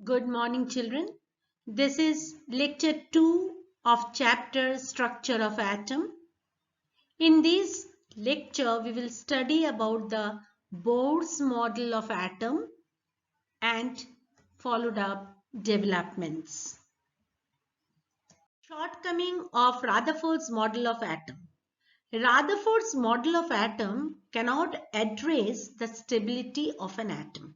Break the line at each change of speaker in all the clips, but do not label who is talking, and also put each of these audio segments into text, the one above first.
Good morning, children. This is lecture 2 of chapter Structure of Atom. In this lecture, we will study about the Bohr's model of atom and followed up developments. Shortcoming of Rutherford's model of atom. Rutherford's model of atom cannot address the stability of an atom.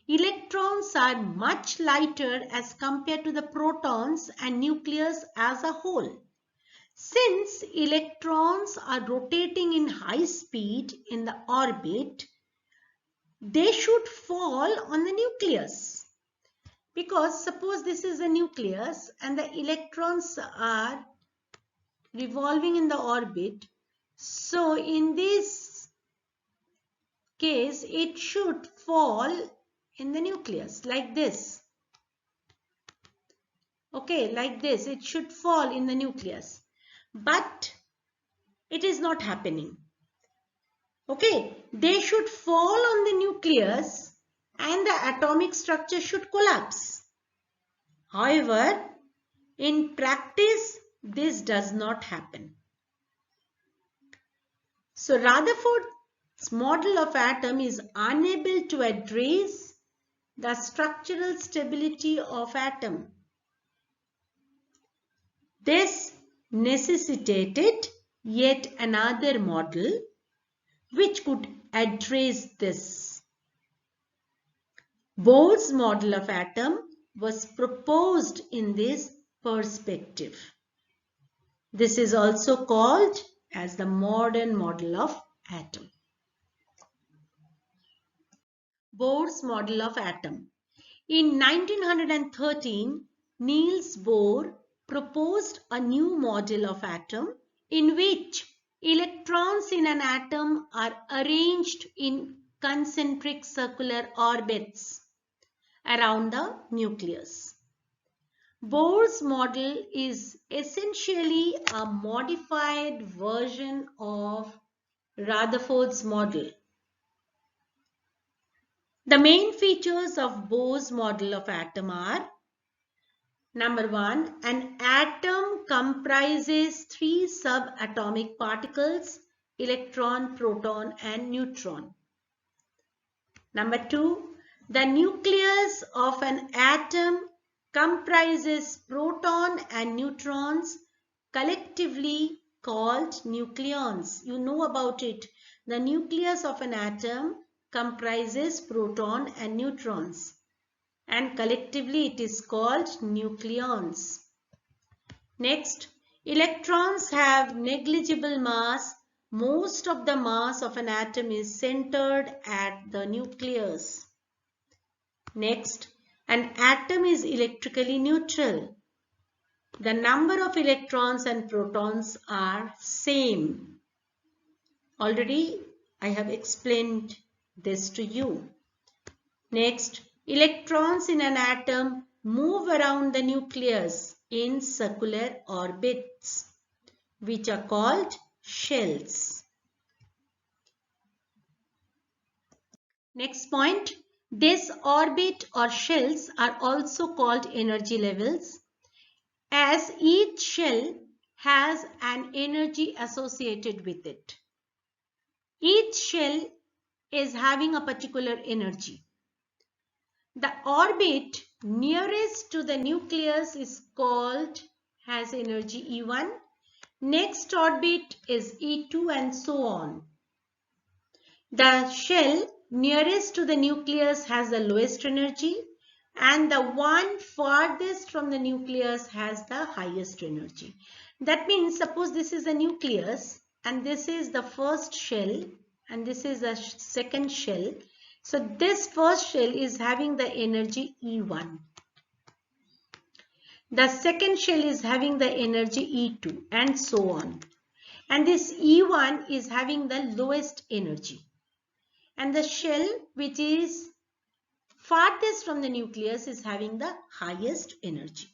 Electrons are much lighter as compared to the protons and nucleus as a whole. Since electrons are rotating in high speed in the orbit, they should fall on the nucleus. Because suppose this is the nucleus and the electrons are revolving in the orbit. So in this case, it should fall in the nucleus like this. Okay, like this, it should fall in the nucleus. But it is not happening. Okay, they should fall on the nucleus and the atomic structure should collapse. However, in practice, this does not happen. So Rutherford's model of atom is unable to address the structural stability of atom. This necessitated yet another model which could address this. Bohr's model of atom was proposed in this perspective. This is also called as the modern model of atom. Bohr's model of atom. In 1913, Niels Bohr proposed a new model of atom in which electrons in an atom are arranged in concentric circular orbits around the nucleus. Bohr's model is essentially a modified version of Rutherford's model. The main features of Bohr's model of atom are: number 1, an atom comprises 3 subatomic particles, electron, proton and neutron. Number 2, the nucleus of an atom comprises proton and neutrons, collectively called nucleons. You know about it. The nucleus of an atom comprises proton and neutrons, and collectively it is called nucleons. Next, electrons have negligible mass. Most of the mass of an atom is centered at the nucleus. Next, an atom is electrically neutral. The number of electrons and protons are same. Already I have explained this to you. Next, electrons in an atom move around the nucleus in circular orbits, which are called shells. Next point, this orbit or shells are also called energy levels, as each shell has an energy associated with it. Each shell is having a particular energy. The orbit nearest to the nucleus is called has energy E1. Next orbit is E2 and so on. The shell nearest to the nucleus has the lowest energy and the one farthest from the nucleus has the highest energy. That means suppose this is the nucleus and this is the first shell and this is the second shell. So this first shell is having the energy E1. The second shell is having the energy E2 and so on. And this E1 is having the lowest energy. And the shell which is farthest from the nucleus is having the highest energy.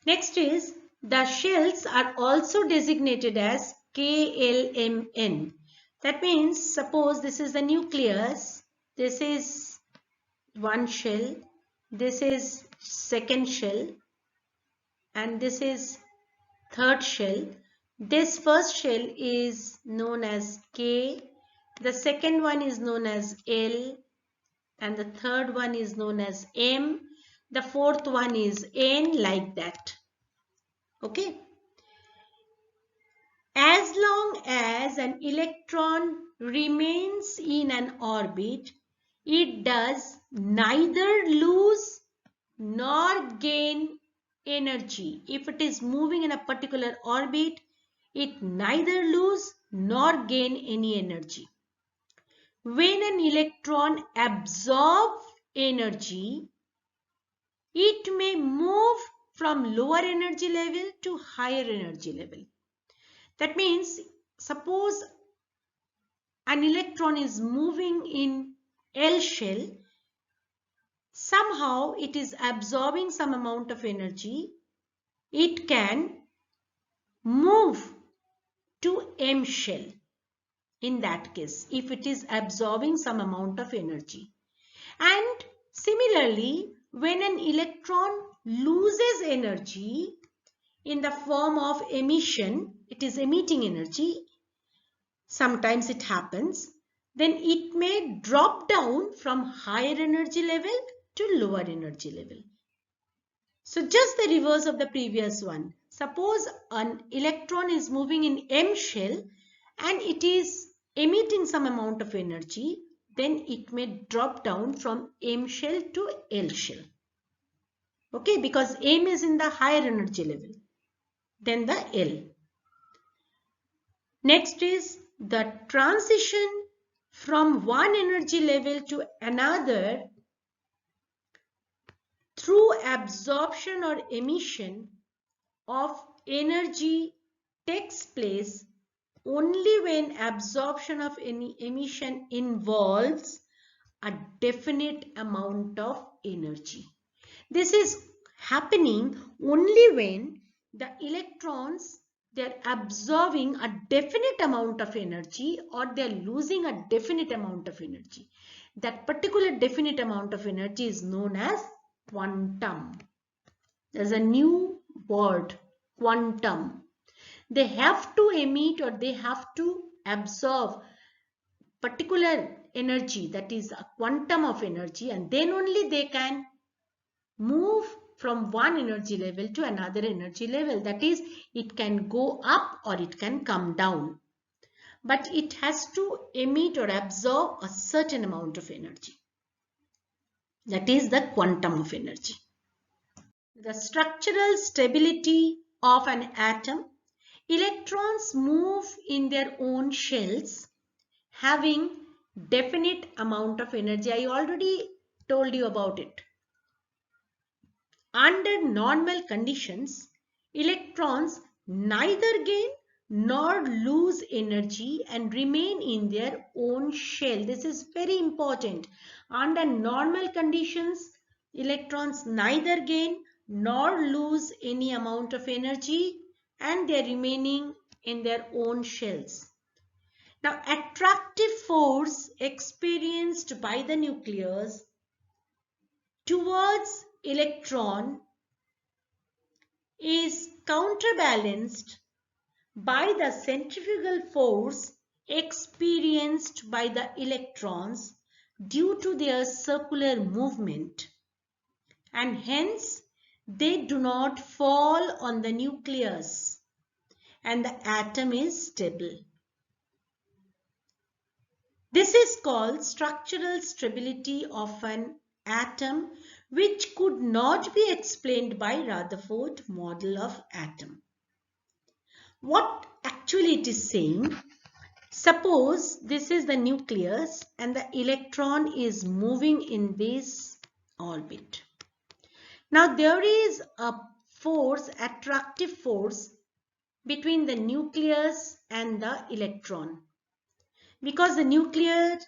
Next is the shells are also designated as KLMN. That means suppose this is the nucleus, this is one shell, this is second shell, and this is third shell. This first shell is known as K, the second one is known as L, and the third one is known as M, the fourth one is N, like that. Okay. As long as an electron remains in an orbit, it does neither lose nor gain energy. If it is moving in a particular orbit, it neither lose nor gain any energy. When an electron absorbs energy, it may move from lower energy level to higher energy level. That means, suppose an electron is moving in L shell, somehow it is absorbing some amount of energy, it can move to M shell. In that case, if it is absorbing some amount of energy. And similarly, when an electron loses energy in the form of emission, it is emitting energy, sometimes it happens, then it may drop down from higher energy level to lower energy level. So just the reverse of the previous one. Suppose an electron is moving in M shell and it is emitting some amount of energy, then it may drop down from M shell to L shell. Okay, because M is in the higher energy level than the L. Next is the transition from one energy level to another through absorption or emission of energy takes place only when absorption of any emission involves a definite amount of energy. This is happening only when the electrons, they're absorbing a definite amount of energy or they're losing a definite amount of energy. That particular definite amount of energy is known as quantum. There's a new word, quantum. They have to emit or they have to absorb particular energy, that is a quantum of energy, and then only they can move from one energy level to another energy level. That is, it can go up or it can come down. But it has to emit or absorb a certain amount of energy. That is the quantum of energy. The structural stability of an atom. Electrons move in their own shells having definite amount of energy. I already told you about it. Under normal conditions, electrons neither gain nor lose energy and remain in their own shell. This is very important. Under normal conditions, electrons neither gain nor lose any amount of energy and they are remaining in their own shells. Now, attractive force experienced by the nucleus towards electron is counterbalanced by the centrifugal force experienced by the electrons due to their circular movement, and hence they do not fall on the nucleus and the atom is stable. This is called structural stability of an atom, which could not be explained by Rutherford model of atom. What actually it is saying, suppose this is the nucleus and the electron is moving in this orbit. Now there is a force, attractive force between the nucleus and the electron. Because the nucleus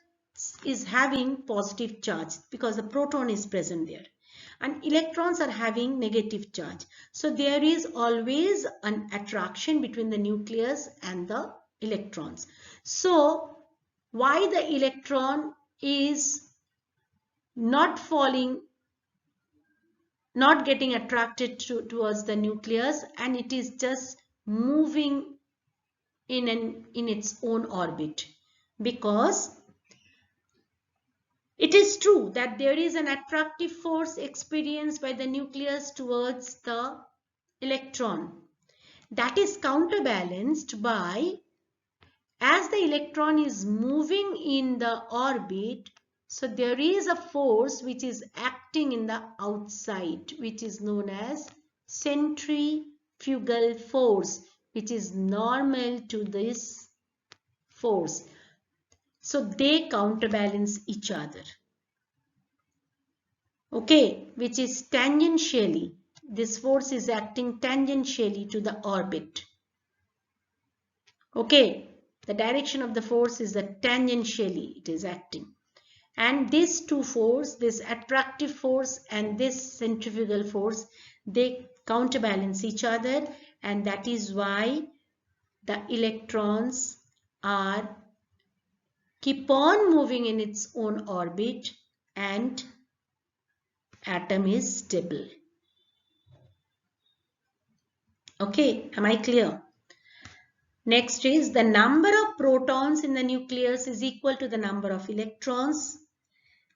is having positive charge, because the proton is present there, and electrons are having negative charge. So there is always an attraction between the nucleus and the electrons. So why the electron is not falling, not getting attracted towards the nucleus, and it is just moving in its own orbit. Because it is true that there is an attractive force experienced by the nucleus towards the electron. That is counterbalanced by, as the electron is moving in the orbit, so there is a force which is acting in the outside, which is known as centrifugal force, which is normal to this force. So they counterbalance each other. Okay, which is tangentially. This force is acting tangentially to the orbit. Okay, the direction of the force is the tangentially it is acting. And these two forces, this attractive force and this centrifugal force, they counterbalance each other, and that is why the electrons are keep on moving in its own orbit and atom is stable. Okay, am I clear? Next is the number of protons in the nucleus is equal to the number of electrons.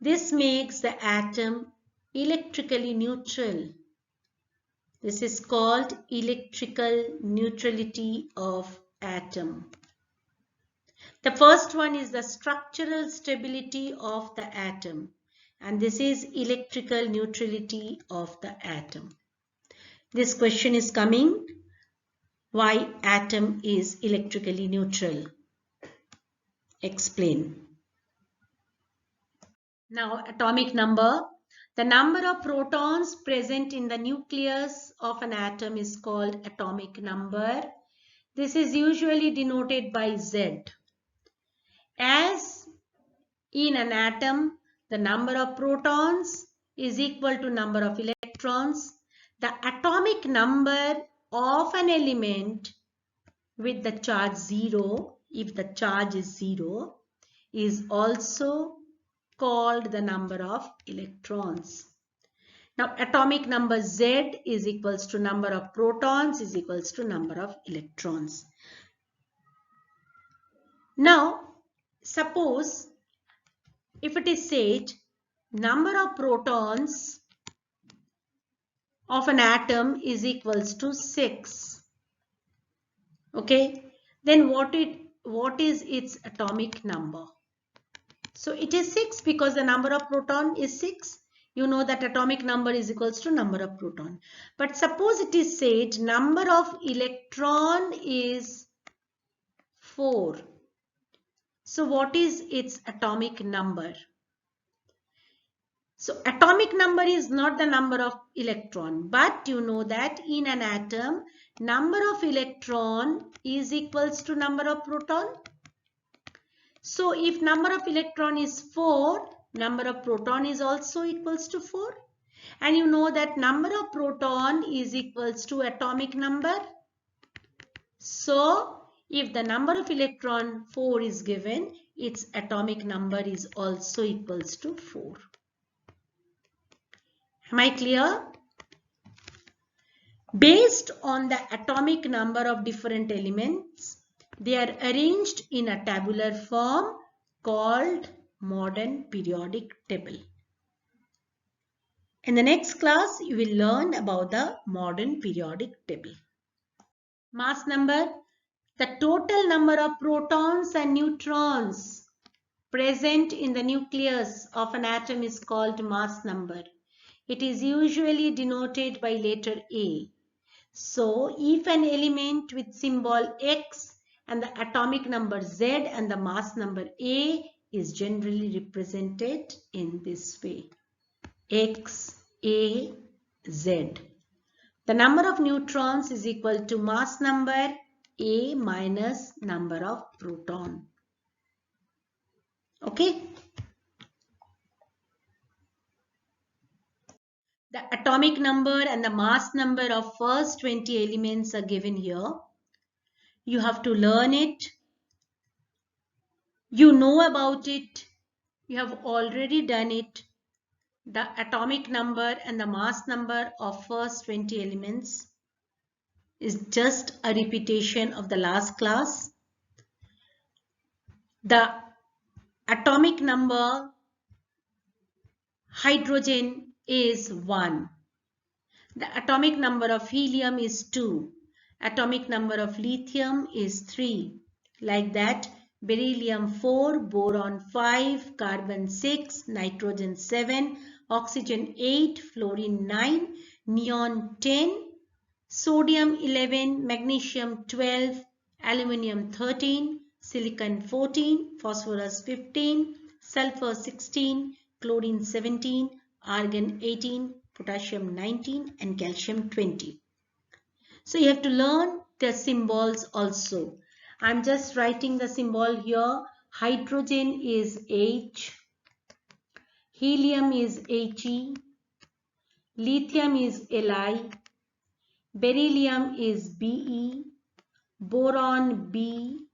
This makes the atom electrically neutral. This is called electrical neutrality of atom. The first one is the structural stability of the atom, and this is electrical neutrality of the atom. This question is coming, why atom is electrically neutral? Explain. Now, atomic number. The number of protons present in the nucleus of an atom is called atomic number. This is usually denoted by Z. As in an atom, the number of protons is equal to number of electrons. The atomic number of an element with the charge 0, if the charge is 0, is also called the number of electrons. Now, atomic number Z is equals to number of protons is equals to number of electrons. Now, suppose if it is said number of protons of an atom is equals to 6. Okay, then what is its atomic number? So it is 6 because the number of proton is 6. You know that atomic number is equals to number of proton. But suppose it is said number of electron is 4. So what is its atomic number? So atomic number is not the number of electron, but you know that in an atom, number of electron is equals to number of proton. So if number of electron is 4, number of proton is also equals to 4. And you know that number of proton is equals to atomic number. So if the number of electron 4 is given, its atomic number is also equals to 4. Am I clear? Based on the atomic number of different elements, they are arranged in a tabular form called modern periodic table. In the next class, you will learn about the modern periodic table. Mass number. The total number of protons and neutrons present in the nucleus of an atom is called mass number. It is usually denoted by letter A. So, if an element with symbol X and the atomic number Z and the mass number A is generally represented in this way. X, A, Z. The number of neutrons is equal to mass number A minus number of proton. Okay. The atomic number and the mass number of first 20 elements are given here. You have to learn it. You know about it. You have already done it. the atomic number and the mass number of first 20 elements is just a repetition of the last class. The atomic number hydrogen is 1. The atomic number of helium is 2. Atomic number of lithium is 3. Like that, beryllium 4, boron 5, carbon 6, nitrogen 7, oxygen 8, fluorine 9, neon 10, sodium 11, magnesium 12, aluminium 13, silicon 14, phosphorus 15, sulfur 16, chlorine 17, argon 18, potassium 19 and calcium 20. So you have to learn the symbols also. I'm just writing the symbol here. Hydrogen is H, helium is He, lithium is Li, beryllium is Be, boron B,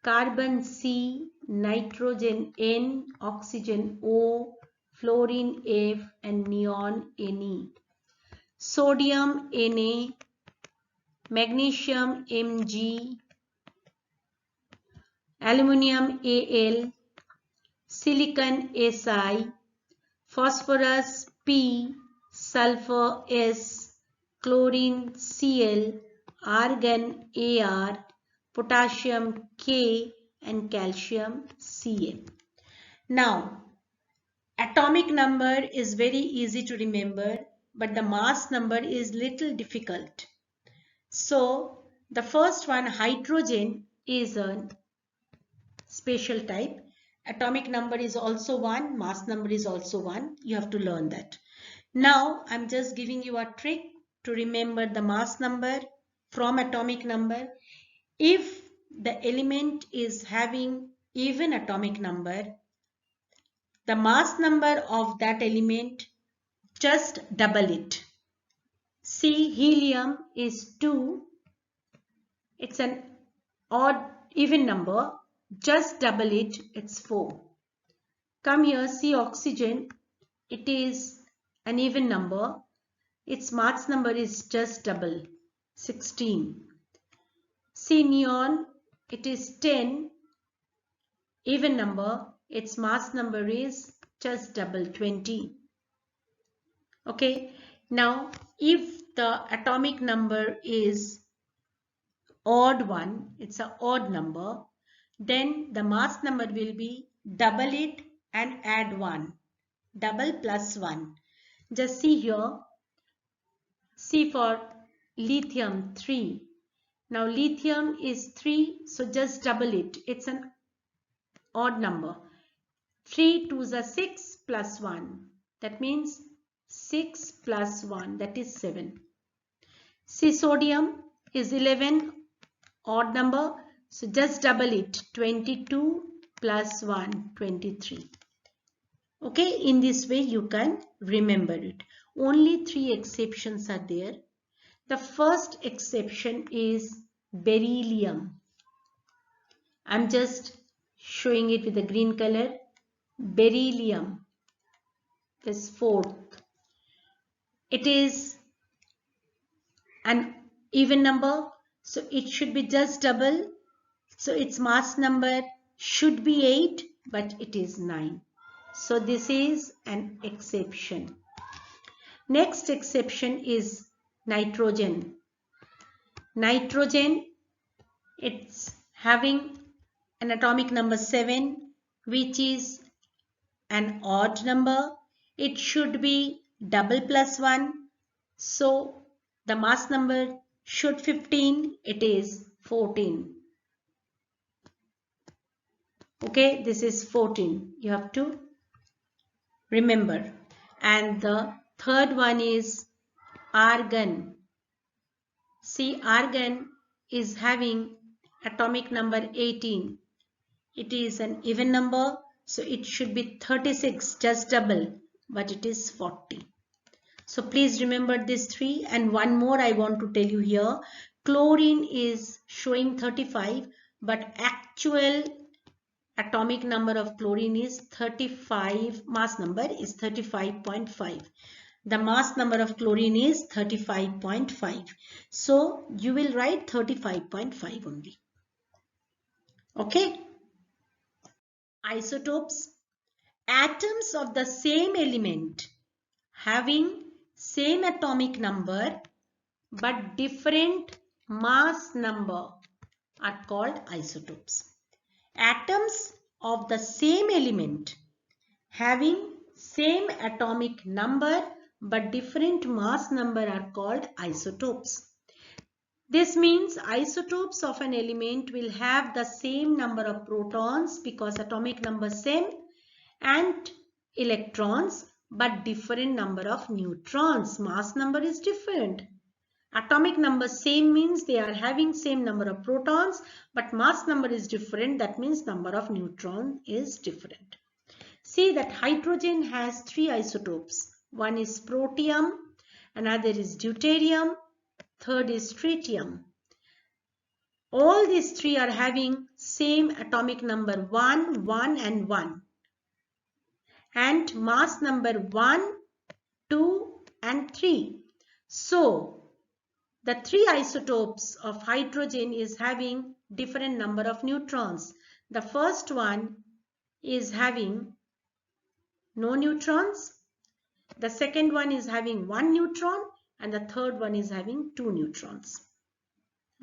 carbon C, nitrogen N, oxygen O, fluorine F and neon Ne. Sodium Na, magnesium Mg, aluminium Al, silicon Si, phosphorus P, sulfur S, chlorine Cl, argon Ar, potassium K and calcium Cl. Now, atomic number is very easy to remember, but the mass number is little difficult. So, the first one, hydrogen, is a special type. Atomic number is also 1, mass number is also 1. You have to learn that. Now, I'm just giving you a trick to remember the mass number from atomic number. If the element is having even atomic number, the mass number of that element, just double it. See, helium is 2. It's an odd even number. Just double it. It's 4. Come here, see oxygen. It is an even number. Its mass number is just double, 16. See neon. It is 10. Even number. Its mass number is just double, 20. Okay. Now, if the atomic number is odd one, it's an odd number, then the mass number will be double it and add 1. Double plus 1. Just see here. See for lithium 3. Now lithium is 3, so just double it. It's an odd number. 3 2s are 6 plus 1. That means 6 plus 1, that is 7. See, sodium is 11, odd number, so just double it. 22 plus 1, 23. Okay, in this way you can remember it. Only 3 exceptions are there. The first exception is beryllium. I'm just showing it with the green color. Beryllium is 4th. It is an even number, so it should be just double. So its mass number should be 8, but it is 9. So this is an exception. Next exception is nitrogen. Nitrogen, it's having an atomic number 7, which is an odd number. It should be double plus 1. So the mass number should 15. It is 14. Okay, this is 14. You have to remember. And the third one is argon. See, argon is having atomic number 18. It is an even number, so it should be 36, just double, but it is 40. So please remember these 3. And one more I want to tell you here. Chlorine is showing 35, but actual atomic number of chlorine is 35, mass number is 35.5. The mass number of chlorine is 35.5. So you will write 35.5 only. Okay. Isotopes. Atoms of the same element having same atomic number but different mass number are called isotopes. Atoms of the same element having same atomic number but different mass number are called isotopes. This means isotopes of an element will have the same number of protons because atomic number same, and electrons but different number of neutrons. Mass number is different. Atomic number same means they are having same number of protons but mass number is different. That means number of neutrons is different. See that hydrogen has 3 isotopes. One is protium, another is deuterium, third is tritium. All these 3 are having same atomic number 1, 1 and 1. And mass number 1, 2 and 3. So, the 3 isotopes of hydrogen is having different number of neutrons. The first one is having no neutrons. The second one is having 1 neutron and the third one is having 2 neutrons.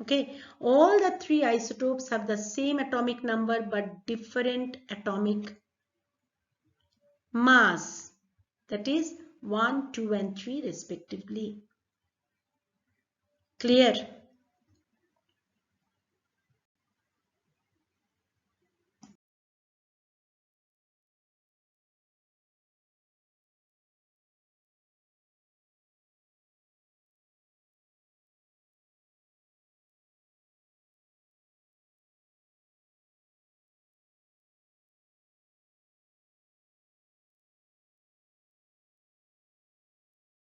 Okay, all the 3 isotopes have the same atomic number but different atomic mass. That is 1, 2 and 3 respectively. Clear?